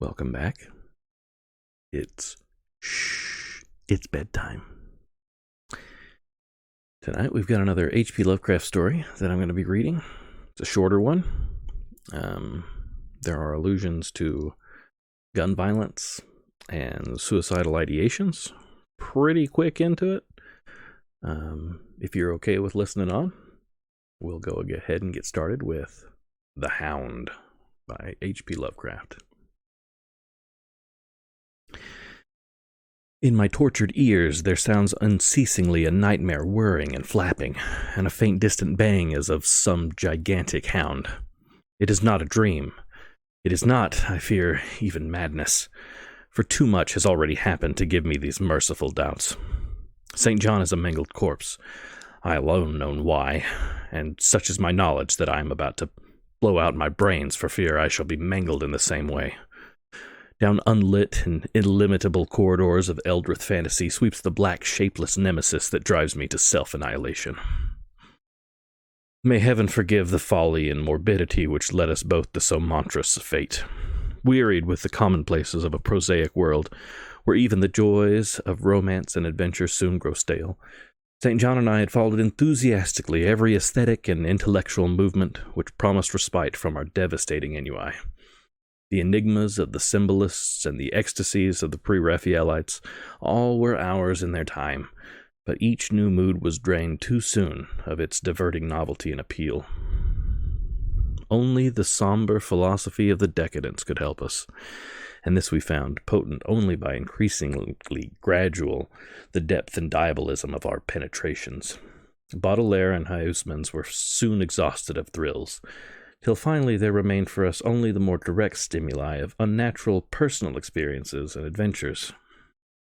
Welcome back. It's bedtime. Tonight we've got another H.P. Lovecraft story that I'm going to be reading. It's a shorter one. There are allusions to gun violence and suicidal ideations. Pretty quick into it. If you're okay with listening on, we'll go ahead and get started with The Hound by H.P. Lovecraft. In my tortured ears there sounds unceasingly a nightmare whirring and flapping, and a faint distant bang as of some gigantic hound. It is not a dream. It is not, I fear, even madness, for too much has already happened to give me these merciful doubts. St. John is a mangled corpse. I alone know why, and such is my knowledge that I am about to blow out my brains for fear I shall be mangled in the same way. Down unlit and illimitable corridors of Eldritch fantasy sweeps the black, shapeless nemesis that drives me to self-annihilation. May heaven forgive the folly and morbidity which led us both to so monstrous a fate. Wearied with the commonplaces of a prosaic world, where even the joys of romance and adventure soon grow stale, St. John and I had followed enthusiastically every aesthetic and intellectual movement which promised respite from our devastating ennui. The enigmas of the symbolists and the ecstasies of the pre-Raphaelites, all were ours in their time, but each new mood was drained too soon of its diverting novelty and appeal. Only the somber philosophy of the decadence could help us, and this we found potent only by increasingly gradual the depth and diabolism of our penetrations. Baudelaire and Huysmans were soon exhausted of thrills, till finally there remained for us only the more direct stimuli of unnatural personal experiences and adventures.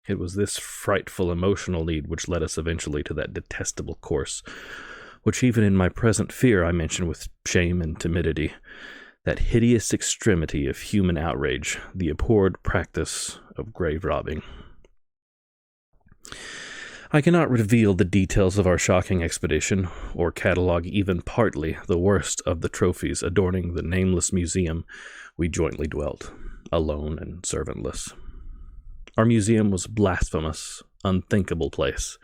It was this frightful emotional need which led us eventually to that detestable course, which even in my present fear I mention with shame and timidity, that hideous extremity of human outrage, the abhorred practice of grave robbing. I cannot reveal the details of our shocking expedition, or catalogue even partly the worst of the trophies adorning the nameless museum we jointly dwelt, alone and servantless. Our museum was a blasphemous, unthinkable place,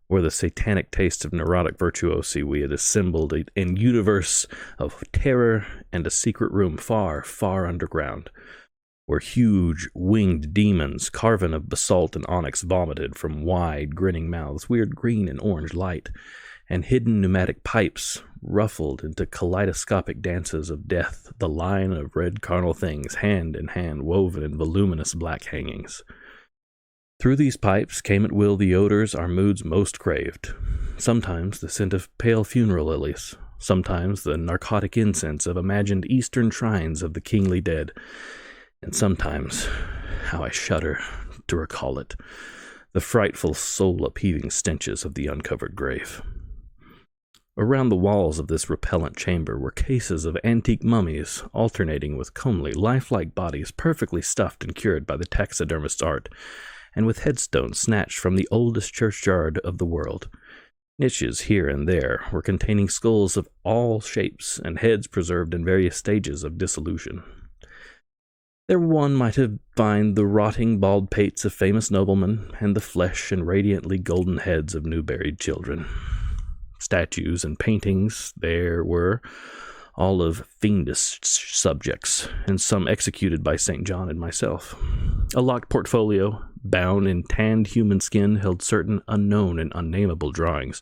where the satanic taste of neurotic virtuosi we had assembled a universe of terror and a secret room far, far underground, where huge, winged demons, carven of basalt and onyx, vomited from wide, grinning mouths weird green and orange light, and hidden pneumatic pipes ruffled into kaleidoscopic dances of death the line of red carnal things, hand in hand, woven in voluminous black hangings. Through these pipes came at will the odors our moods most craved, sometimes the scent of pale funeral lilies, sometimes the narcotic incense of imagined eastern shrines of the kingly dead, and sometimes, how I shudder to recall it, the frightful soul-upheaving stenches of the uncovered grave. Around the walls of this repellent chamber were cases of antique mummies, alternating with comely, lifelike bodies perfectly stuffed and cured by the taxidermist's art, and with headstones snatched from the oldest churchyard of the world. Niches here and there were containing skulls of all shapes and heads preserved in various stages of dissolution. There one might have found the rotting bald pates of famous noblemen and the flesh and radiantly golden heads of new-buried children. Statues and paintings there were, all of fiendish subjects, and some executed by St. John and myself. A locked portfolio, bound in tanned human skin, held certain unknown and unnameable drawings,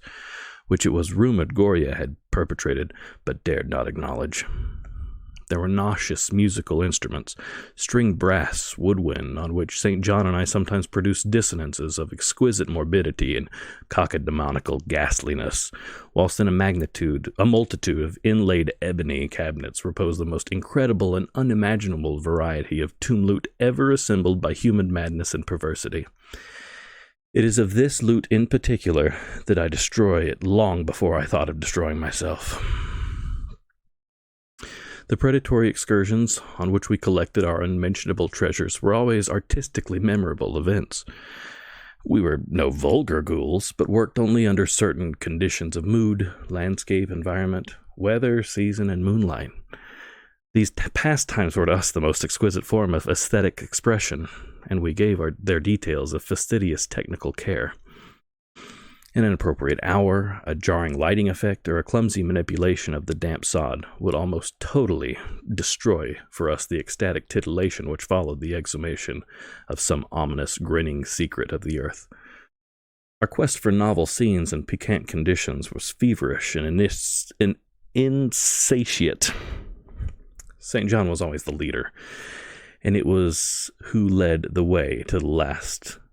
which it was rumored Goria had perpetrated, but dared not acknowledge. There were nauseous musical instruments, string brass, woodwind, on which St. John and I sometimes produced dissonances of exquisite morbidity and cacodemoniacal ghastliness, whilst in a multitude of inlaid ebony cabinets reposed the most incredible and unimaginable variety of tomb loot ever assembled by human madness and perversity. It is of this loot in particular that I destroy it long before I thought of destroying myself. The predatory excursions on which we collected our unmentionable treasures were always artistically memorable events. We were no vulgar ghouls, but worked only under certain conditions of mood, landscape, environment, weather, season, and moonlight. These pastimes were to us the most exquisite form of aesthetic expression, and we gave their details a fastidious technical care. An inappropriate hour, a jarring lighting effect, or a clumsy manipulation of the damp sod would almost totally destroy for us the ecstatic titillation which followed the exhumation of some ominous, grinning secret of the earth. Our quest for novel scenes and piquant conditions was feverish and insatiate. St. John was always the leader, and it was who led the way to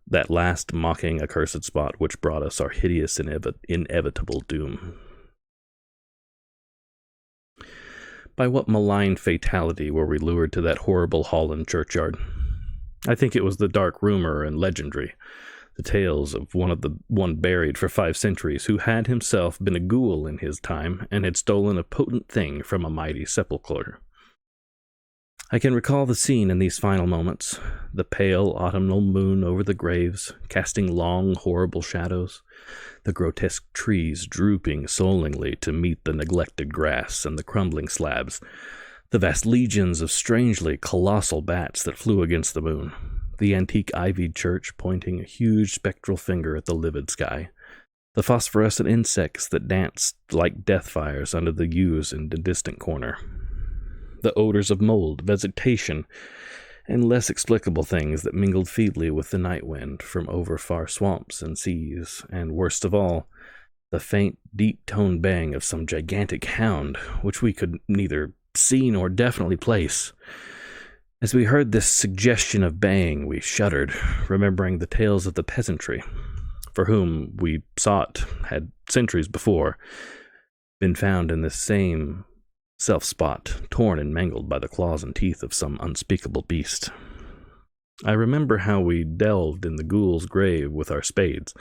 that last mocking accursed spot which brought us our hideous inevitable doom. By what malign fatality were we lured to that horrible Holland churchyard? I think it was the dark rumor and legendry, the tales of one buried for 5 centuries who had himself been a ghoul in his time and had stolen a potent thing from a mighty sepulchre. I can recall the scene in these final moments, the pale autumnal moon over the graves, casting long, horrible shadows, the grotesque trees drooping sullenly to meet the neglected grass and the crumbling slabs, the vast legions of strangely colossal bats that flew against the moon, the antique ivied church pointing a huge spectral finger at the livid sky, the phosphorescent insects that danced like death fires under the yews in the distant corner, the odors of mold, vegetation, and less explicable things that mingled feebly with the night wind from over far swamps and seas, and worst of all, the faint, deep-toned bang of some gigantic hound, which we could neither see nor definitely place. As we heard this suggestion of baying, we shuddered, remembering the tales of the peasantry, for whom we sought had centuries before been found in this same self-spot, torn and mangled by the claws and teeth of some unspeakable beast. I remember how we delved in the ghoul's grave with our spades,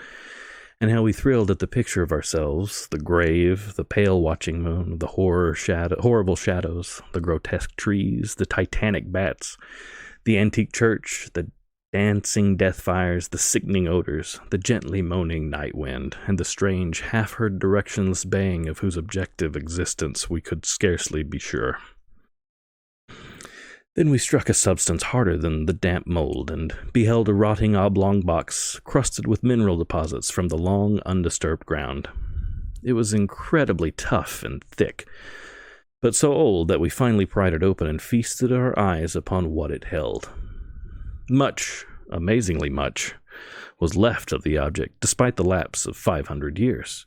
and how we thrilled at the picture of ourselves, the grave, the pale watching moon, the horrible shadows, the grotesque trees, the titanic bats, the antique church, the dancing death fires, the sickening odors, the gently moaning night wind, and the strange, half-heard directionless baying of whose objective existence we could scarcely be sure. Then we struck a substance harder than the damp mold, and beheld a rotting oblong box crusted with mineral deposits from the long, undisturbed ground. It was incredibly tough and thick, but so old that we finally pried it open and feasted our eyes upon what it held. Much, amazingly much, was left of the object, despite the lapse of 500 years.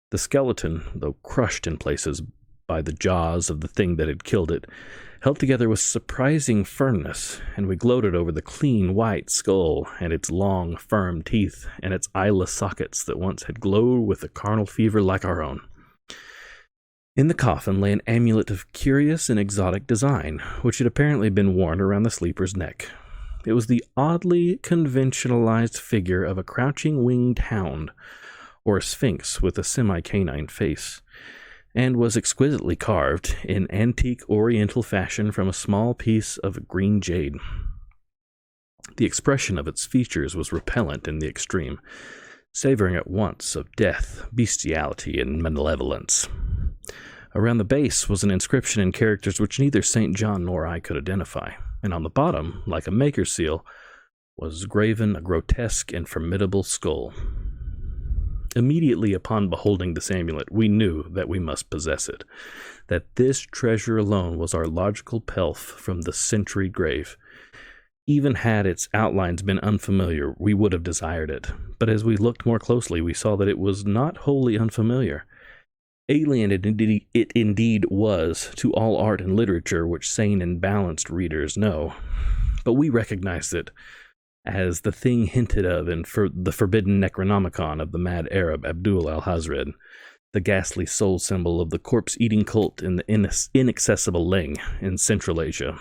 The skeleton, though crushed in places by the jaws of the thing that had killed it, held together with surprising firmness, and we gloated over the clean white skull and its long, firm teeth and its eyeless sockets that once had glowed with a carnal fever like our own. In the coffin lay an amulet of curious and exotic design, which had apparently been worn around the sleeper's neck. It was the oddly conventionalized figure of a crouching winged hound, or a sphinx with a semi-canine face, and was exquisitely carved in antique oriental fashion from a small piece of green jade. The expression of its features was repellent in the extreme, savoring at once of death, bestiality, and malevolence. Around the base was an inscription in characters which neither St. John nor I could identify, and on the bottom, like a maker's seal, was graven a grotesque and formidable skull. Immediately upon beholding this amulet, we knew that we must possess it, that this treasure alone was our logical pelf from the century grave. Even had its outlines been unfamiliar, we would have desired it, but as we looked more closely, we saw that it was not wholly unfamiliar. Alien it indeed was to all art and literature which sane and balanced readers know, but we recognized it as the thing hinted of in the forbidden Necronomicon of the mad Arab Abdul al-Hazred, the ghastly soul symbol of the corpse-eating cult in the inaccessible Ling in Central Asia.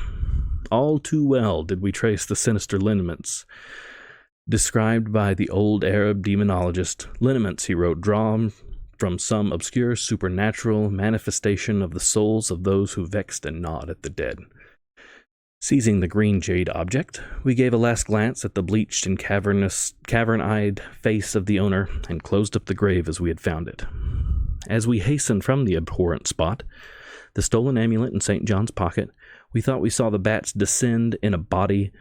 All too well did we trace the sinister lineaments described by the old Arab demonologist, lineaments, he wrote, drawn from some obscure supernatural manifestation of the souls of those who vexed and gnawed at the dead. Seizing the green jade object, we gave a last glance at the bleached and cavern-eyed face of the owner and closed up the grave as we had found it. As we hastened from the abhorrent spot, the stolen amulet in St. John's pocket, We thought we saw the bats descend in a body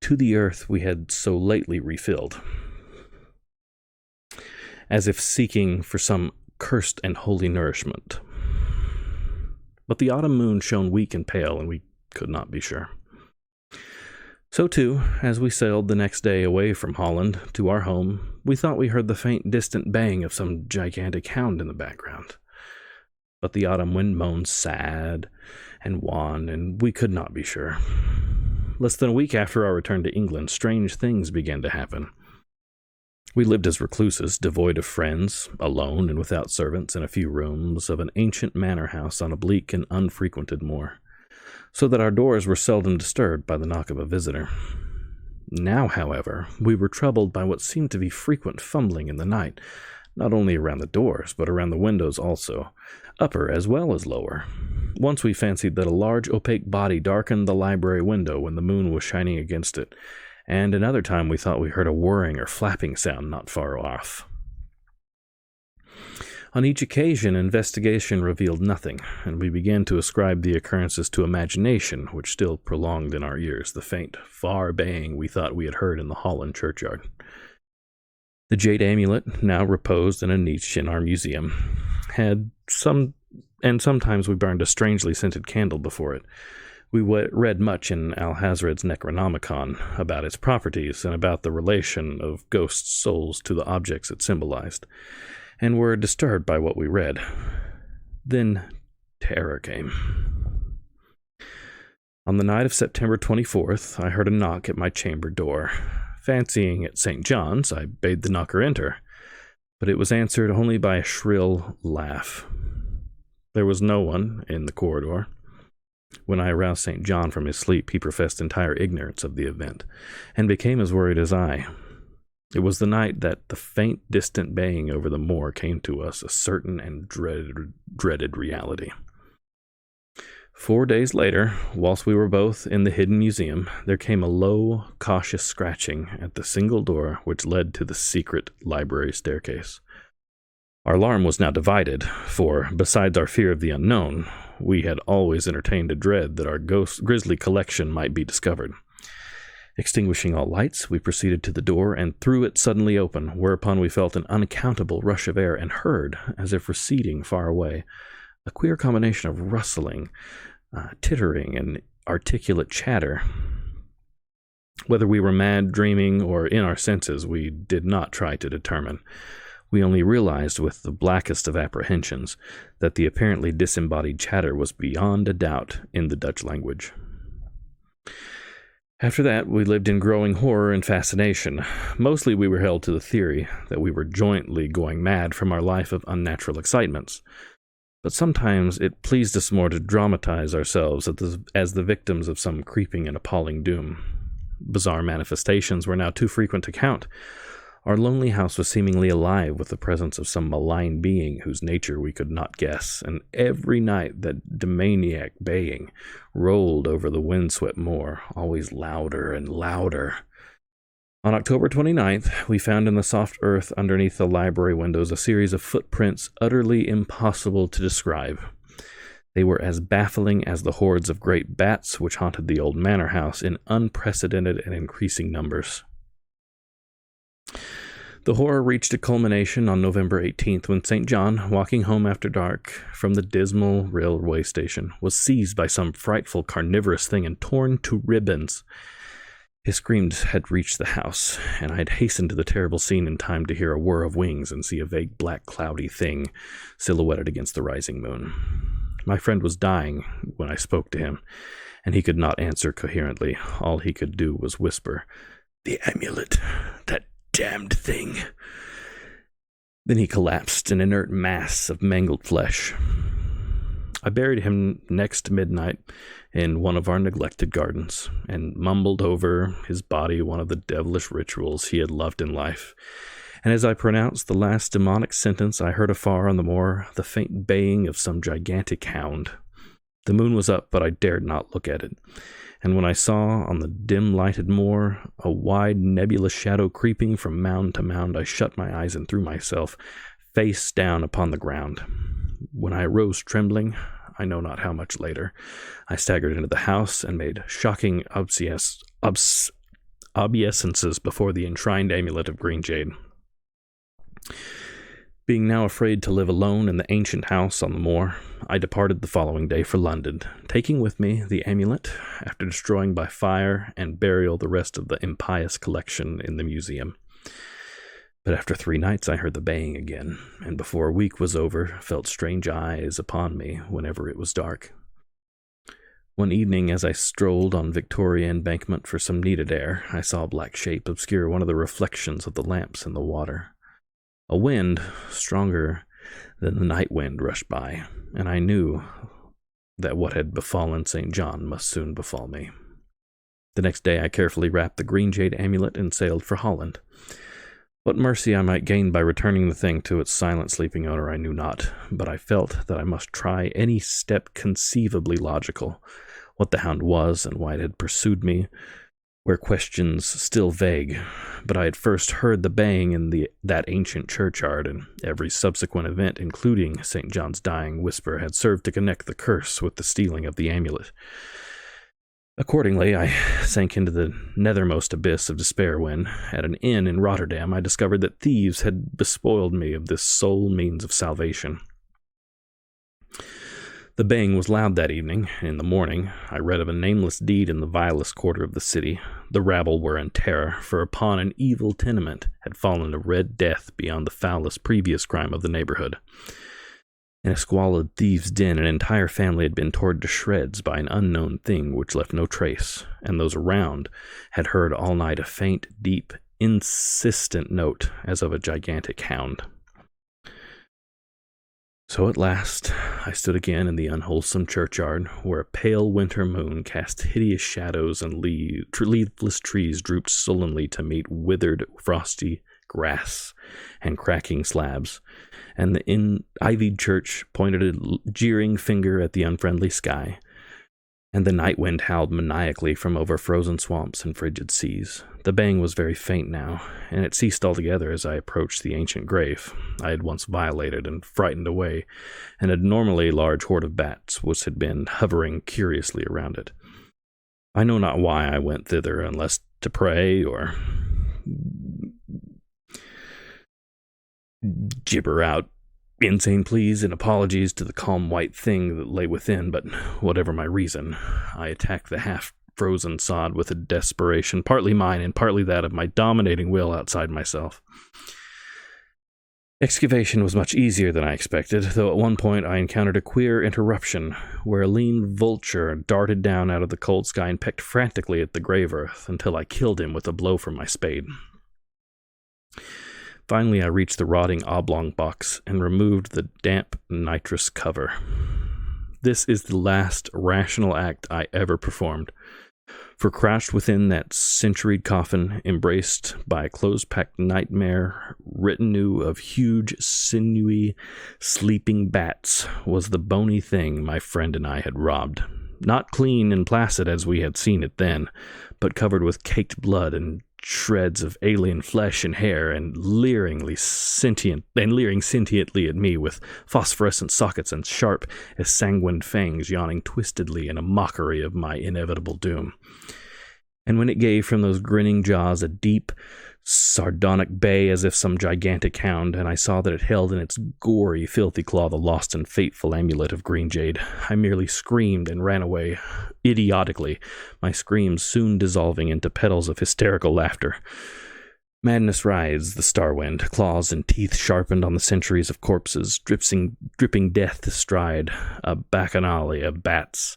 to the earth we had so lately refilled, as if seeking for some cursed and holy nourishment. But the autumn moon shone weak and pale, and we could not be sure. So too, as we sailed the next day away from Holland to our home, we thought we heard the faint distant baying of some gigantic hound in the background. But the autumn wind moaned sad and wan, and we could not be sure. Less than a week after our return to England, strange things began to happen. We lived as recluses, devoid of friends, alone and without servants, in a few rooms of an ancient manor house on a bleak and unfrequented moor, so that our doors were seldom disturbed by the knock of a visitor. Now, however, we were troubled by what seemed to be frequent fumbling in the night, not only around the doors, but around the windows also, upper as well as lower. Once we fancied that a large opaque body darkened the library window when the moon was shining against it, and another time we thought we heard a whirring or flapping sound not far off. On each occasion, investigation revealed nothing, and we began to ascribe the occurrences to imagination, which still prolonged in our ears the faint, far baying we thought we had heard in the Holland churchyard. The jade amulet, now reposed in a niche in our museum, sometimes we burned a strangely scented candle before it. We read much in Alhazred's Necronomicon about its properties and about the relation of ghost souls to the objects it symbolized, and were disturbed by what we read. Then terror came. On the night of September 24th, I heard a knock at my chamber door. Fancying it St. John's, I bade the knocker enter, but it was answered only by a shrill laugh. There was no one in the corridor. When I aroused St. John from his sleep, he professed entire ignorance of the event, and became as worried as I. It was the night that the faint, distant baying over the moor came to us, a certain and dreaded reality. 4 days later, whilst we were both in the hidden museum, there came a low, cautious scratching at the single door which led to the secret library staircase. Our alarm was now divided, for, besides our fear of the unknown, we had always entertained a dread that our grisly collection might be discovered. Extinguishing all lights, we proceeded to the door and threw it suddenly open, whereupon we felt an unaccountable rush of air and heard, as if receding far away, a queer combination of rustling, tittering, and articulate chatter. Whether we were mad, dreaming, or in our senses, we did not try to determine. We only realized with the blackest of apprehensions that the apparently disembodied chatter was beyond a doubt in the Dutch language. After that, we lived in growing horror and fascination. Mostly we were held to the theory that we were jointly going mad from our life of unnatural excitements. But sometimes it pleased us more to dramatize ourselves as the victims of some creeping and appalling doom. Bizarre manifestations were now too frequent to count. Our lonely house was seemingly alive with the presence of some malign being whose nature we could not guess, and every night that demoniac baying rolled over the windswept moor, always louder and louder. On October 29th, we found in the soft earth underneath the library windows a series of footprints utterly impossible to describe. They were as baffling as the hordes of great bats which haunted the old manor house in unprecedented and increasing numbers. The horror reached a culmination on November 18th when St. John, walking home after dark from the dismal railway station, was seized by some frightful carnivorous thing and torn to ribbons. His screams had reached the house, and I had hastened to the terrible scene in time to hear a whir of wings and see a vague black cloudy thing silhouetted against the rising moon. My friend was dying when I spoke to him, and he could not answer coherently. All he could do was whisper, "The amulet, that damned thing." Then he collapsed, an inert mass of mangled flesh. I buried him next midnight in one of our neglected gardens, and mumbled over his body one of the devilish rituals he had loved in life. And as I pronounced the last demonic sentence, I heard afar on the moor the faint baying of some gigantic hound. The moon was up, but I dared not look at it. And when I saw on the dim-lighted moor a wide nebulous shadow creeping from mound to mound, I shut my eyes and threw myself face down upon the ground. When I arose trembling, I know not how much later, I staggered into the house and made shocking obeisances before the enshrined amulet of green jade. Being now afraid to live alone in the ancient house on the moor, I departed the following day for London, taking with me the amulet, after destroying by fire and burial the rest of the impious collection in the museum. But after 3 nights I heard the baying again, and before a week was over, felt strange eyes upon me whenever it was dark. One evening, as I strolled on Victoria Embankment for some needed air, I saw a black shape obscure one of the reflections of the lamps in the water. A wind, stronger than the night wind, rushed by, and I knew that what had befallen St. John must soon befall me. The next day I carefully wrapped the green jade amulet and sailed for Holland. What mercy I might gain by returning the thing to its silent sleeping owner I knew not, but I felt that I must try any step conceivably logical. What the hound was and why it had pursued me were questions still vague, but I had first heard the baying in that ancient churchyard, and every subsequent event, including St. John's dying whisper, had served to connect the curse with the stealing of the amulet. Accordingly, I sank into the nethermost abyss of despair when, at an inn in Rotterdam, I discovered that thieves had despoiled me of this sole means of salvation. The baying was loud that evening, and in the morning I read of a nameless deed in the vilest quarter of the city. The rabble were in terror, for upon an evil tenement had fallen a red death beyond the foulest previous crime of the neighborhood. In a squalid thieves' den, an entire family had been torn to shreds by an unknown thing which left no trace, and those around had heard all night a faint, deep, insistent note as of a gigantic hound. So at last I stood again in the unwholesome churchyard, where a pale winter moon cast hideous shadows and leafless trees drooped sullenly to meet withered, frosty grass and cracking slabs, and the ivied church pointed a jeering finger at the unfriendly sky, and the night wind howled maniacally from over frozen swamps and frigid seas. The baying was very faint now, and it ceased altogether as I approached the ancient grave I had once violated and frightened away, an abnormally large horde of bats which had been hovering curiously around it. I know not why I went thither, unless to pray or gibber out insane pleas and apologies to the calm white thing that lay within, but whatever my reason, I attacked the half-frozen sod with a desperation partly mine and partly that of my dominating will outside myself. Excavation was much easier than I expected, though at one point I encountered a queer interruption, where a lean vulture darted down out of the cold sky and pecked frantically at the grave earth until I killed him with a blow from my spade. Finally, I reached the rotting oblong box and removed the damp nitrous cover. This is the last rational act I ever performed, for crouched within that centuried coffin, embraced by a close-packed nightmare retinue of huge, sinewy, sleeping bats, was the bony thing my friend and I had robbed. Not clean and placid as we had seen it then, but covered with caked blood and shreds of alien flesh and hair, and leering sentiently at me with phosphorescent sockets and sharp, ensanguined fangs yawning twistedly in a mockery of my inevitable doom. And when it gave from those grinning jaws a deep, sardonic bay as if some gigantic hound, and I saw that it held in its gory, filthy claw the lost and fateful amulet of green jade, I merely screamed and ran away, idiotically, my screams soon dissolving into petals of hysterical laughter. Madness rides the star wind, claws and teeth sharpened on the centuries of corpses, dripping death astride a bacchanale of bats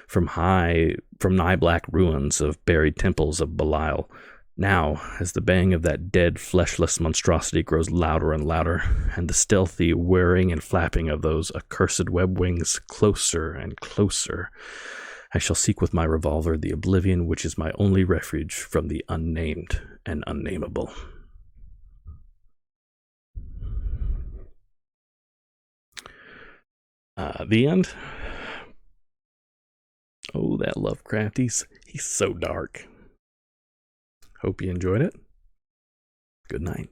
from nigh black ruins of buried temples of Belial. Now, as the bang of that dead, fleshless monstrosity grows louder and louder, and the stealthy whirring and flapping of those accursed web wings closer and closer, I shall seek with my revolver the oblivion which is my only refuge from the unnamed and unnameable. The end. Oh, that Lovecraft, he's so dark. Hope you enjoyed it. Good night.